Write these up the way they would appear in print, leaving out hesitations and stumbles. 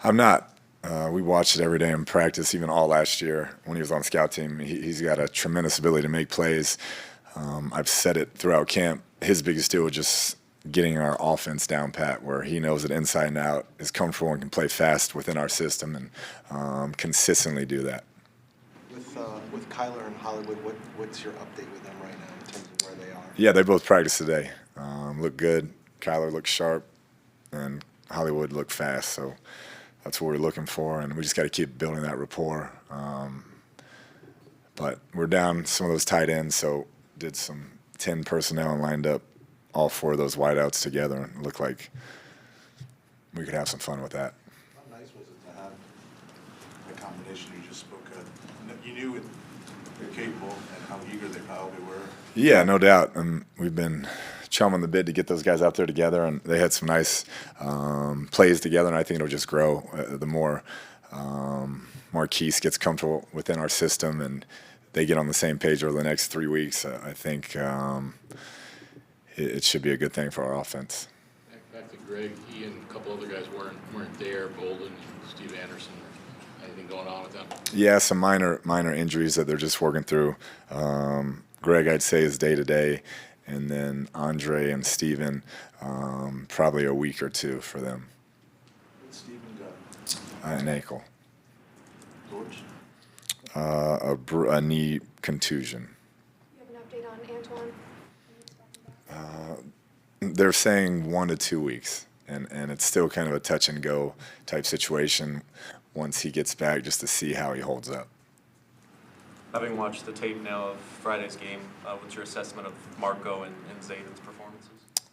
I'm not. We watched it every day in practice, even all last year when he was on the scout team. He's got a tremendous ability to make plays. I've said it throughout camp. His biggest deal was just getting our offense down pat, where he knows it inside and out, is comfortable and can play fast within our system, and consistently do that. With Kyler and Hollywood, what's your update with them right now in terms of where they are? Yeah, they both practiced today. Looked good. Kyler looked sharp, and Hollywood looked fast. So that's what we're looking for, and we just got to keep building that rapport. But we're down some of those tight ends, so did some 10 personnel and lined up all 4 of those wideouts together, and it looked like we could have some fun with that. How nice was it to have the combination you just spoke of? You knew they're capable and how eager they probably were. Yeah, no doubt. And we've been chumming the bit to get those guys out there together, and they had some nice plays together, and I think it'll just grow. The more Marquise gets comfortable within our system and they get on the same page over the next 3 weeks, I think it should be a good thing for our offense. Back to Greg, he and a couple other guys weren't there, Bolden, Steve Anderson. Anything going on with them? Yeah, some minor injuries that they're just working through. Greg, I'd say, is day-to-day, and then Andre and Steven, probably a week or 2 for them. What's Steven got? An ankle. Dortch? A knee contusion. You have an update on Antoine? They're saying 1 to 2 weeks, and it's still kind of a touch-and-go type situation once he gets back, just to see how he holds up. Having watched the tape now of Friday's game, what's your assessment of Marco and Zayden's performances?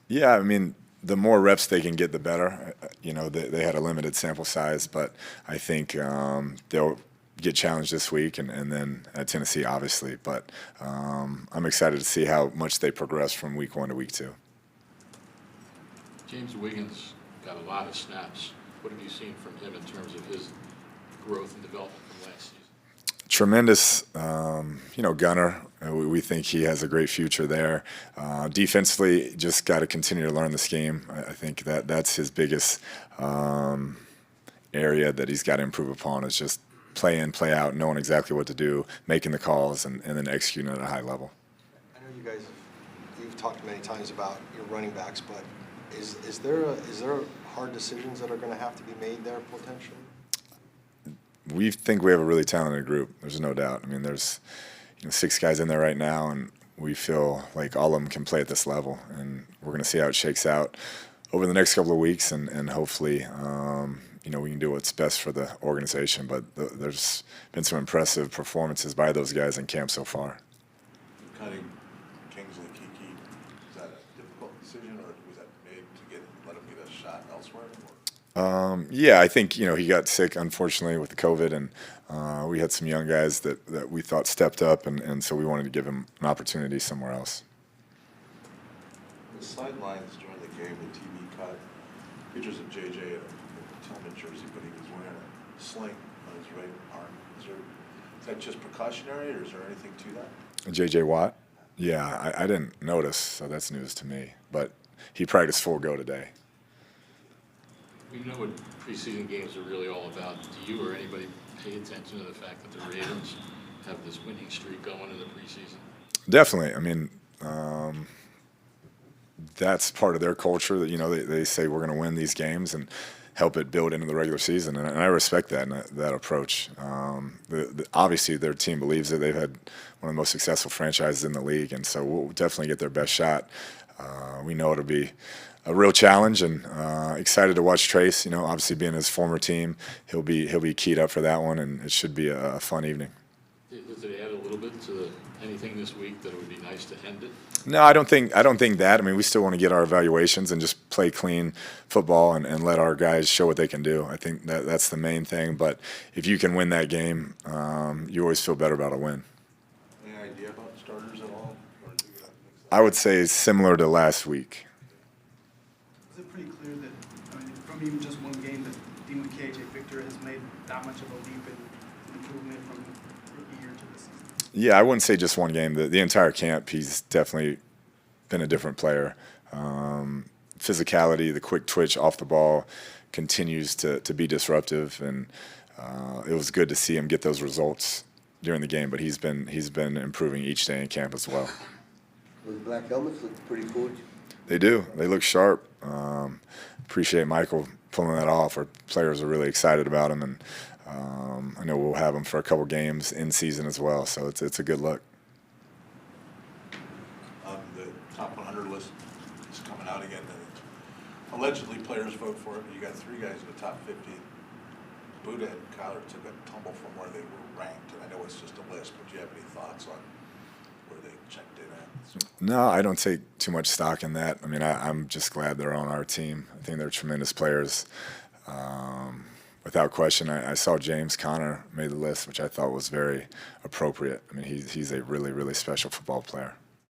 Yeah, I mean, the more reps they can get, the better. You know, they had a limited sample size, but I think they'll get challenged this week, and then at Tennessee, obviously. But I'm excited to see how much they progress from week 1 to week 2. James Wiggins got a lot of snaps. What have you seen from him in terms of his growth and development from last season? Tremendous, gunner. We think he has a great future there. Defensively, just got to continue to learn the scheme. I think that's his biggest area that he's got to improve upon, is just play in, play out, knowing exactly what to do, making the calls, and then executing at a high level. I know you guys, you've talked many times about your running backs, but is there hard decisions that are going to have to be made there potentially? We think we have a really talented group. There's no doubt. I mean, there's 6 guys in there right now, and we feel like all of them can play at this level. And we're going to see how it shakes out over the next couple of weeks, and hopefully, we can do what's best for the organization. But there's been some impressive performances by those guys in camp so far. Cutting Kingsley Kiki, is that a difficult decision, or was that made to let him get a shot elsewhere? Yeah, I think he got sick, unfortunately, with the COVID, and we had some young guys that we thought stepped up, and so we wanted to give him an opportunity somewhere else. The sidelines during the game, the TV cut pictures of JJ in a Tillman jersey, but he was wearing a sling on his right arm. Is that just precautionary, or is there anything to that? JJ Watt? Yeah, I didn't notice, so that's news to me. But he practiced full go today. We know what preseason games are really all about. Do you or anybody pay attention to the fact that the Ravens have this winning streak going in the preseason? Definitely. I mean, that's part of their culture. That they say we're going to win these games and help it build into the regular season, and I respect that approach. Obviously, their team believes it. They've had one of the most successful franchises in the league, and so we'll definitely get their best shot. We know it'll be a real challenge, and excited to watch Trace. Obviously being his former team, he'll be keyed up for that one, and it should be a fun evening. Does it add a little bit to anything this week that it would be nice to end it? No, I don't think that. I mean, we still want to get our evaluations and just play clean football and let our guys show what they can do. I think that's the main thing. But if you can win that game, you always feel better about a win. Any idea about starters at all? Or do you have to mix I would say similar to last week. Is it pretty clear that, from even just one game, that Dean McKay, Jay Victor has made that much of a leap in improvement from rookie year to this season? Yeah, I wouldn't say just one game. The entire camp, he's definitely been a different player. physicality, the quick twitch off the ball continues to be disruptive, and it was good to see him get those results during the game. But he's been improving each day in camp as well. Those black helmets look pretty cool. They do. They look sharp. Appreciate Michael pulling that off. Our players are really excited about him, and I know we'll have him for a couple games in season as well. So it's a good look. The top 100 list is coming out again, and allegedly players vote for it. You got 3 guys in the top 50. Buda and Kyler took a tumble from where they were ranked, and I know it's just a list, but do you have any thoughts on where they checked in at? No, I don't take too much stock in that. I mean, I'm just glad they're on our team. I think they're tremendous players. Without question, I saw James Conner made the list, which I thought was very appropriate. I mean, he's a really, really special football player.